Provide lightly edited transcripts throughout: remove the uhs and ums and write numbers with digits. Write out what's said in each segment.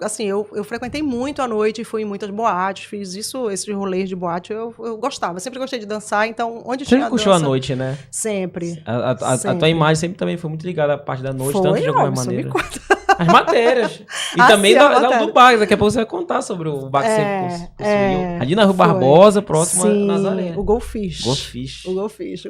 Assim, eu frequentei muito à noite, fui em muitas boates, fiz isso, esses rolês de boate, eu gostava. Sempre gostei de dançar, então onde Sempre tinha curtiu a dança... noite, né? Sempre. A sempre. tua imagem sempre também foi muito ligada à parte da noite, tanto de alguma Robson, maneira. me conta. As matérias. E Ah, também sim, do bar. Daqui a pouco você vai contar sobre o bar que você possuiu. Ali na Rua foi. Barbosa, próximo a Sim, Nazaré. o Goldfish. Goldfish. O Goldfish.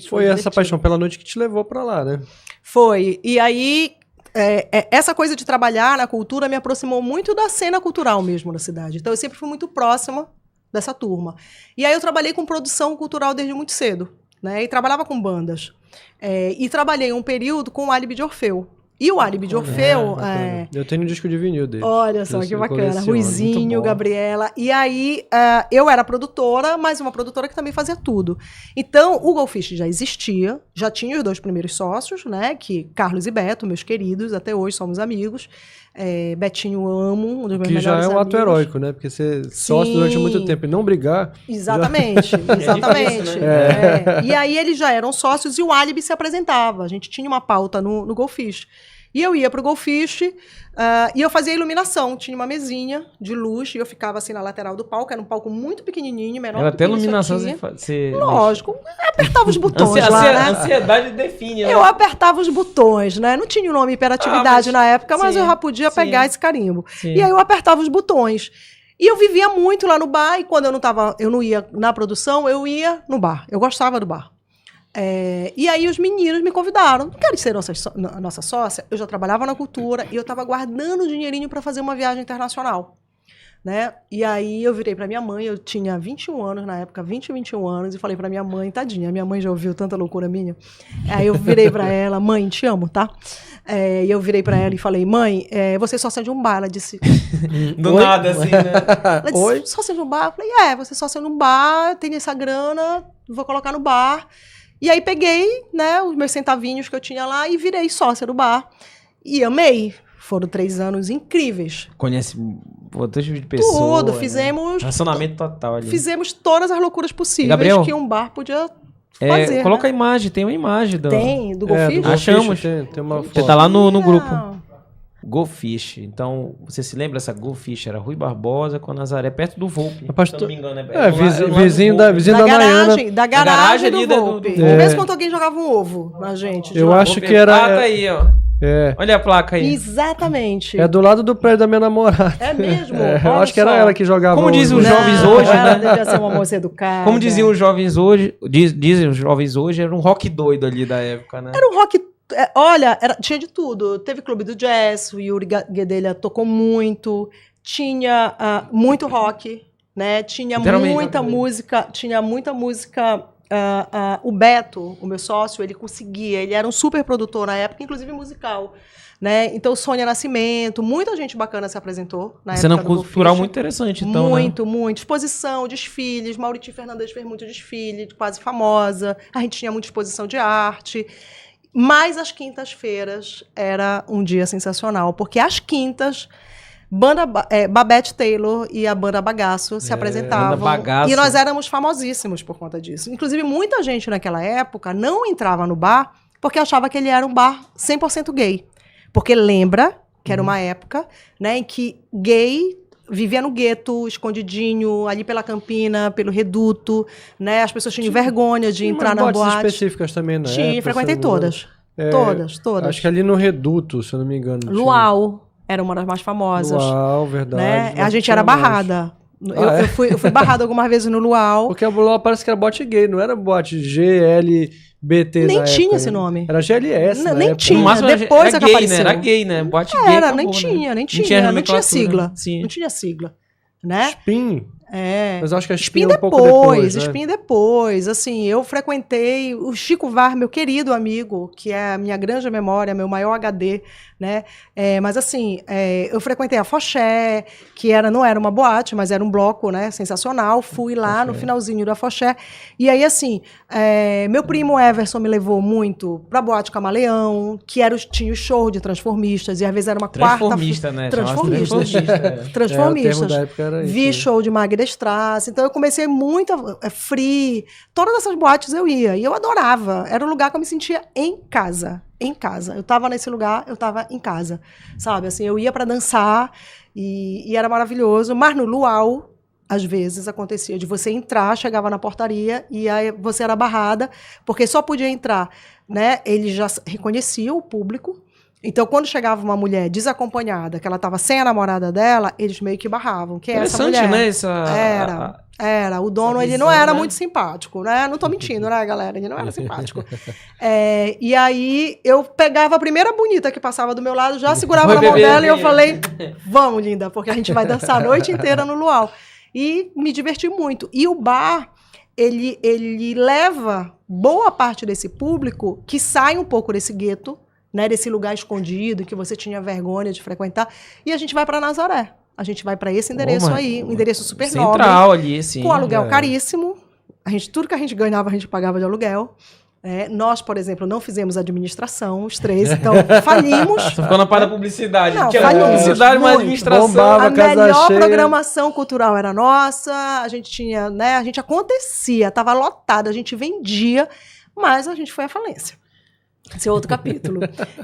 Foi essa divertido. paixão pela noite que te levou pra lá, né? Foi. E aí, essa coisa de trabalhar na cultura me aproximou muito da cena cultural mesmo da cidade. Então, eu sempre fui muito próxima dessa turma. E aí, eu trabalhei com produção cultural desde muito cedo, né? E trabalhava com bandas. E trabalhei um período com o Álibi de Orfeu. E o Álibi de Orfeu... Eu tenho um disco de vinil dele. Olha só, que bacana. Ruizinho, bom. Gabriela. E aí, eu era produtora, mas uma produtora que também fazia tudo. Então, o Goldfish já existia, já tinha os 2 primeiros sócios, né? Que Carlos e Beto, meus queridos, até hoje somos amigos. Betinho eu amo, um dos meus Que já melhores é um ato amigos. heróico, né? Porque ser sócio durante muito tempo e não brigar... Exatamente, exatamente. difícil, né? E aí eles já eram sócios e o Álibi se apresentava. A gente tinha uma pauta no Goldfish. E eu ia pro Goldfish e eu fazia iluminação. Tinha uma mesinha de luz e eu ficava assim na lateral do palco. Era um palco muito pequenininho, menor Ela do até que isso iluminação aqui. você Lógico, apertava os botões lá, né? Ansiedade define, né? Eu apertava os botões, né? Não tinha o nome hiperatividade na época, mas sim, eu já podia pegar esse carimbo. Sim. E aí eu apertava os botões. E eu vivia muito lá no bar, e quando eu não ia na produção, eu ia no bar. Eu gostava do bar. E aí os meninos me convidaram. Não quero ser nossa sócia? Eu já trabalhava na cultura e eu estava guardando dinheirinho para fazer uma viagem internacional. Né? E aí eu virei para minha mãe, eu tinha 21 anos na época, 21 anos, e falei para minha mãe, tadinha, minha mãe já ouviu tanta loucura minha. Aí eu virei para ela, mãe, te amo, tá? E eu virei para ela e falei, mãe, você sócia de um bar. Ela disse... Do nada, assim, né? Ela disse, sócia de um bar? Eu falei, você sócia de um bar, tenho essa grana, vou colocar no bar. E aí peguei, né, os meus centavinhos que eu tinha lá e virei sócia do bar. E amei. Foram 3 anos incríveis. Conhece outras de pessoas. Tudo, fizemos... Relacionamento total ali. Fizemos todas as loucuras possíveis Gabriel, que um bar podia fazer. Coloca né? a imagem, tem uma imagem. Tem, do Goldfish? Achamos. Tem uma Você foto. tá lá no grupo. Goldfish. Então, você se lembra dessa Goldfish? Era Rui Barbosa com a Nazaré, perto do Volpe. Rapaz, se eu não me engano. vizinho da Nayana. Da garagem ali do Volpe. do Mesmo quando alguém jogava um ovo na gente. de Eu lá. acho que era... Ah, tá aí, ó. Olha a placa aí. Exatamente. É do lado do prédio da minha namorada. É mesmo? Eu acho que era ela que jogava. Como dizem os Não, jovens hoje, ela né? devia ser uma moça educada. Como diziam os jovens hoje, dizem os jovens hoje, era um rock doido ali da época, né? Era um rock... Olha, tinha de tudo. Teve clube do jazz, o Yuri Guedelha tocou muito. Tinha muito rock, né? Tinha muita música. O Beto, o meu sócio, ele conseguia. Ele era um super produtor na época, inclusive musical. Né? Então, Sônia Nascimento, muita gente bacana se apresentou na Cena época do cultural Goldfish. muito interessante, então, Muito, né? Muito. Exposição, desfiles. Mauriti Fernandes fez muito desfile, quase famosa. A gente tinha muita exposição de arte. Mas as quintas-feiras era um dia sensacional, porque às quintas, Babette Taylor e a banda Bagaço se apresentavam. Bagaço. E nós éramos famosíssimos por conta disso. Inclusive, muita gente naquela época não entrava no bar porque achava que ele era um bar 100% gay. Porque lembra que era uma época, né, em que gay vivia no gueto, escondidinho, ali pela Campina, pelo Reduto, né? As pessoas tinham vergonha de entrar na boate. Específicas também, né? Tinha, frequentei todas. Todas. Acho que ali no Reduto, se eu não me engano. Luau era uma das mais famosas. Luau, verdade. Né? A gente era barrada. Eu fui barrada algumas vezes no Luau. Porque a Luau parece que era boate gay, não era boate GLBT. Nem na tinha época, esse nome. Era GLS. Nem época. tinha. No máximo Depois era é que gay, apareceu. né? Era gay, né? Boate gay. Nem acabou, tinha, né? nem tinha. Não tinha sigla. Sim. Não tinha sigla. Né? Spin. Mas eu acho que a Spin Spin é um pouco depois, né? Spin depois. Assim, eu frequentei o Chico Var, meu querido amigo, que é a minha grande memória, meu maior HD, né? Mas assim, eu frequentei a Foché, que não era uma boate, mas era um bloco, né? Sensacional. Fui lá no finalzinho da Foché. E aí, assim, meu primo Everson me levou muito pra boate Camaleão, que tinha o show de transformistas, e às vezes era uma quarta... Transformista, né? Transformistas. O termo da época era isso, Vi show de Magre Strasse. Então eu comecei muito Free, todas essas boates eu ia. E eu adorava. Era um lugar que eu me sentia em casa. Em casa. Eu tava nesse lugar, eu tava em casa. Sabe? Assim, eu ia para dançar e era maravilhoso. Mas no luau, às vezes acontecia de você entrar, chegava na portaria e aí você era barrada, porque só podia entrar, né? Ele já reconhecia o público. Então, quando chegava uma mulher desacompanhada, que ela estava sem a namorada dela, eles meio que barravam. Quem é essa mulher? Né? Essa... Era. O dono, ele não era muito simpático, né? Não tô mentindo, né, galera? Ele não era simpático. E aí, eu pegava a primeira bonita que passava do meu lado, já segurava na mão dela e eu falei, vamos, linda, porque a gente vai dançar a noite inteira no luau. E me diverti muito. E o bar, ele leva boa parte desse público que sai um pouco desse gueto, né, desse lugar escondido que você tinha vergonha de frequentar, e a gente vai para Nazaré. A gente vai para esse endereço aí, um endereço super nobre, central ali, assim, com aluguel caríssimo. Tudo que a gente ganhava, a gente pagava de aluguel. Nós, por exemplo, não fizemos administração, os três, então falimos. Só ficou na parte da publicidade. Não, tinha falimos, publicidade, mas administração. Bombava, a melhor cheia. programação cultural era nossa, a gente tinha, né, a gente acontecia, estava lotado, a gente vendia, mas a gente foi à falência. Esse é outro capítulo.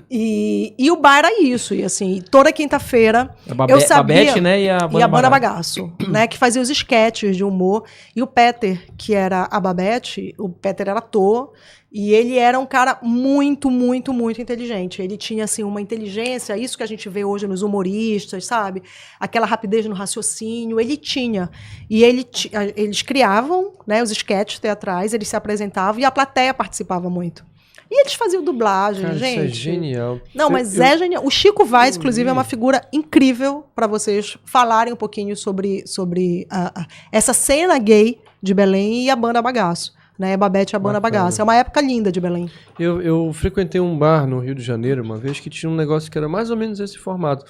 E o bar era isso. E assim, toda quinta-feira eu sabia... Babete, né? E a Banda Bagaço, né? Que fazia os esquetes de humor. E o Peter, que era a Babete, o Peter era ator. E ele era um cara muito, muito, muito inteligente. Ele tinha, assim, uma inteligência, isso que a gente vê hoje nos humoristas, sabe? Aquela rapidez no raciocínio, ele tinha. E eles criavam, né, os esquetes teatrais, eles se apresentavam e a plateia participava muito. E eles faziam dublagem, cara, gente. Isso é genial. Não, mas é genial. O Chico Vaz, inclusive, é uma figura incrível para vocês falarem um pouquinho sobre essa cena gay de Belém e a Banda Bagaço. Né? Babete e a Banda Bagaço. É uma época linda de Belém. Eu frequentei um bar no Rio de Janeiro uma vez que tinha um negócio que era mais ou menos esse formato.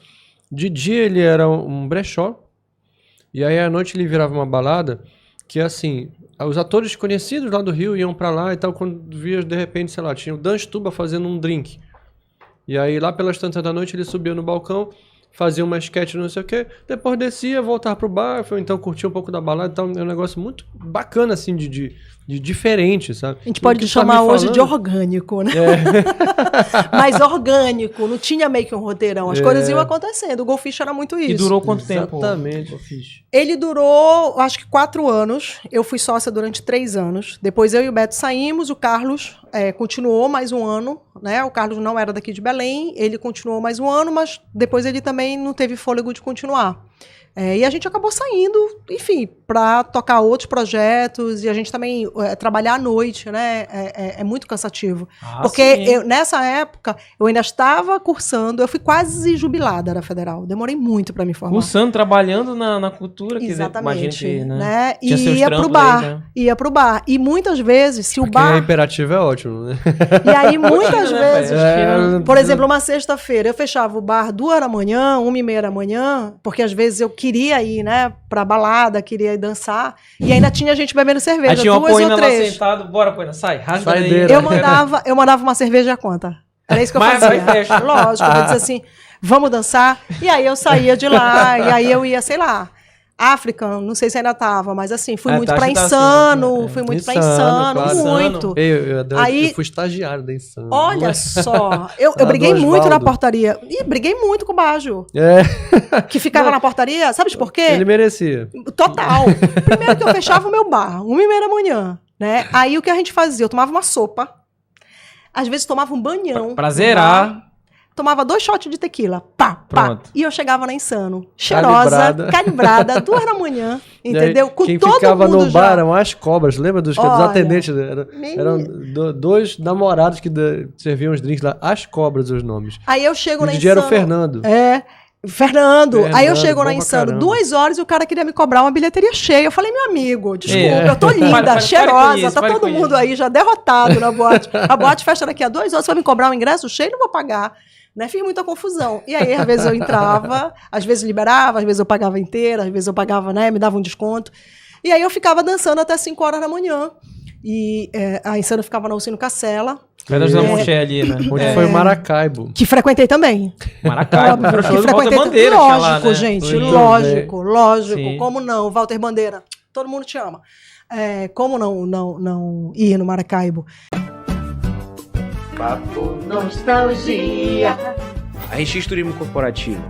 De dia ele era um brechó, e aí à noite ele virava uma balada que, assim, os atores conhecidos lá do Rio iam pra lá e tal, quando via, de repente, sei lá, tinha o Dan Stuba fazendo um drink. E aí, lá pelas tantas da noite, ele subia no balcão, fazia uma sketch, não sei o quê, depois descia, voltava pro bar, então curtia um pouco da balada e tal. É um negócio muito bacana, assim, de diferente, sabe? A gente pode chamar hoje de orgânico, né? Mas orgânico, não tinha meio que um roteirão. As coisas iam acontecendo. O Goldfish era muito isso. E durou quanto tempo? Exatamente. Ele durou, acho que 4 anos. Eu fui sócia durante 3 anos. Depois eu e o Beto saímos. O Carlos continuou mais um ano, né? O Carlos não era daqui de Belém. Ele continuou mais um ano, mas depois ele também não teve fôlego de continuar. E a gente acabou saindo, enfim, para tocar outros projetos e a gente também trabalhar à noite, né? É muito cansativo. Porque nessa época eu ainda estava cursando, eu fui quase jubilada da Federal. Demorei muito para me formar. Cursando, trabalhando na cultura. Exatamente. Que, imagina que, né? E ia pro bar. Aí, né? Ia pro bar. E muitas vezes, se o bar. Porque imperativo é ótimo, né? E aí, muitas vezes, por exemplo, uma sexta-feira, eu fechava o bar 2h da manhã, 1h30 da manhã, porque às vezes eu queria ir, né, pra balada, queria ir dançar, e ainda tinha gente bebendo cerveja, aí tinha 2 ou 3. lá sentado, bora, Poina, sai, rasga daí. Eu mandava uma cerveja à conta. Era isso que eu fazia. Lógico, eu dizia assim, vamos dançar, e aí eu saía de lá, e aí eu ia, sei lá, África, não sei se ainda tava, mas assim, fui muito pra Insano, fui muito pra Insano, claro. Muito. Eu fui estagiário da Insano. Olha só, eu briguei muito na portaria. E briguei muito com o Bajo. Que ficava na portaria, sabe por quê? Ele merecia. Total. Primeiro que eu fechava o meu bar, 1h30 da manhã, né? Aí o que a gente fazia? Eu tomava uma sopa, às vezes tomava um banhão. Pra zerar. Tomava 2 shots de tequila, pá. E eu chegava na Insano, cheirosa, calibrada, 2 da manhã, entendeu? Com quem todo ficava mundo no bar eram as cobras, lembra dos atendentes? Eram 2 namorados que serviam os drinks lá, as cobras os nomes. Aí eu chego na Insano. Era o Fernando. Fernando. Aí eu chego na Insano, 2 horas e o cara queria me cobrar uma bilheteria cheia. Eu falei, meu amigo, desculpa, eu tô linda, cheirosa, tá todo mundo aí já derrotado na boate. A boate fecha daqui a 2 horas, você vai me cobrar um ingresso cheio, não vou pagar. Né? Fiz muita confusão. E aí, às vezes eu entrava, às vezes liberava, às vezes eu pagava inteira, às vezes eu pagava, né, me dava um desconto. E aí eu ficava dançando até 5 horas da manhã. E a Insano ficava na Alcino Cacela. Pedras da Monché ali, né? Onde foi o Maracaibo. Que frequentei também. Maracaibo. Era o show Que do Walter frequentei. Bandeira. Lógico, que tinha lá, né? gente. Muito Lógico. Sim. Como não? Walter Bandeira. Todo mundo te ama. Como não ir no Maracaibo? Papo Nostalgia. A RX Turismo Corporativo